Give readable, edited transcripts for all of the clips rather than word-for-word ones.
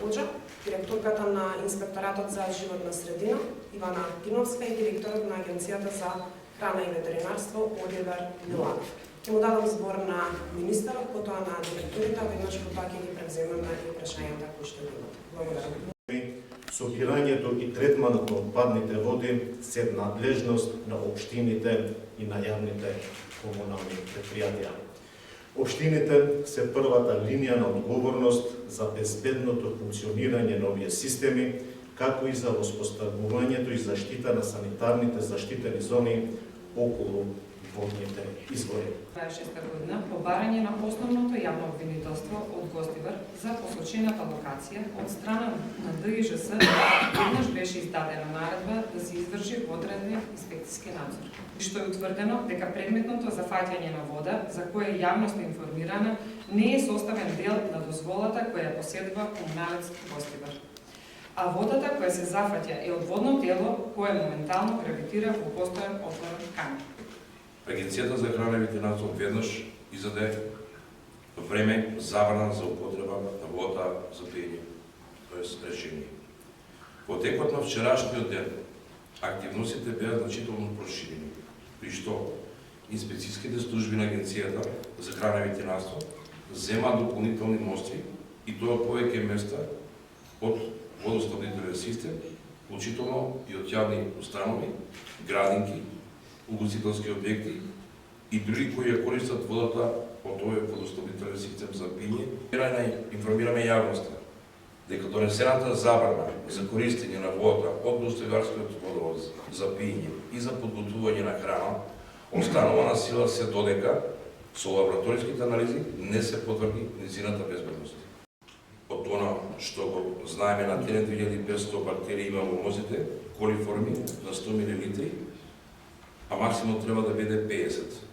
Галџа, директорката на Инспекторатот за животна средина Ивана Киновска и директорот на Агенцијата за храна и ветеринарство Оливер Миланов. Ќе му дадам збор на министерот, потоа на директорите, а веднаш потоа ќе ги превземеме и прашањата кои што имат. Благодарам. Сортирањето и третманот на отпадните води се надлежност на општините и на јавните комунални предпријатија. Општините се првата линија на одговорност за безбедното функционирање на овие системи, како и за воспоставувањето и заштита на санитарните заштитени зони околу водните извори. 26 година по барање на основното јавно обвинителство од Гостивар за посочената локација од страна на ДИЖС веднаш беше издадена наредба да се изврши одреден инспекциски надзор, што е утврдено дека предметното зафаќање на вода, за кое јавноста информирана, не е составен дел на дозволата која поседува комуналец Гостивар. А водата која се зафаќа е од водно тело кое моментално гравитира во постојан отворен канал. Агенцијата за храна и ветеринарство веднаш издаде време забрана за употреба на вода за пиење, т.е. решение. Во текот на вчерашниот ден активностите беа значително проширени, при што инспекцијските служби на Агенцијата за храна и ветеринарство земаат дополнителни мостри и тоа повеќе места од водоснабдителен систем, вклучително и од јавни установи, градинки, угостителски објекти и други кои ја користат водата од овој водоснабдителен систем за пиење. Информираме јавноста дека донесената забрана за користење на водата од Гостиварскиот водовод за пиење и за подготвување на храна останува на сила се додека со лабораториските анализи не се потврди нејзината безбедност. Од она што го знаеме на терен 2500 бактерии има во мозите, колиформи на 100 мл, а максимум треба да биде 50.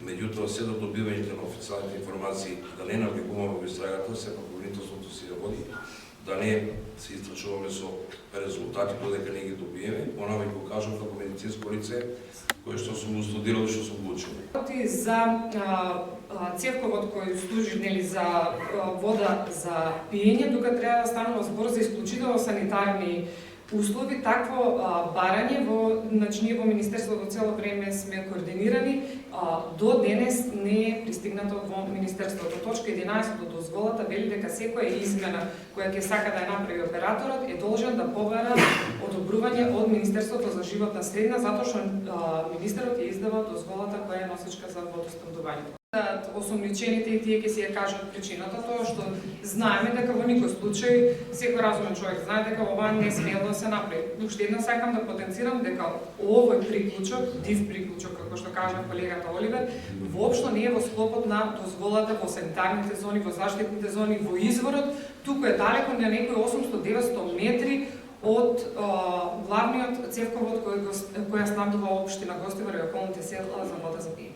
Меѓутоа, се до добивањето на официјалните информации да не навлегуваме во истрагата, сепак обвинителството се ја води, да не се истрачуваме со резултати додека не ги добиеме, она ви го кажам како медицинско лице кое што сум студирал и што сум учил. За цевковот кој служи за вода за пиење, тука треба да станува збор за исклучително санитарни услови. Такво барање ние во Министерството цело време сме координирани, до денес не е пристигнато во Министерството. Точка 11 од дозволата вели дека секоја измена која ќе сака да ја направи операторот е должен да побара одобрување од Министерството за животна средина, затоа што министерот ја издава дозволата која е носичка за водоснабдување. Осомничените и тие ќе си ја кажат причината, тоа што знаеме дека во никој случај секој разумен човек знае дека ова не смело да се направи. Уште една сакам да потенцирам дека овој приклучок, див приклучок, како што кажа колегата Оливер, воопшто не е во склопот на дозволата во санитарните зони, во заштитните зони, во изворот, туку е далеко на некои 800-900 метри од главниот цевковод кој ја снабдува општина Гостивар и околните села за вода за пиење.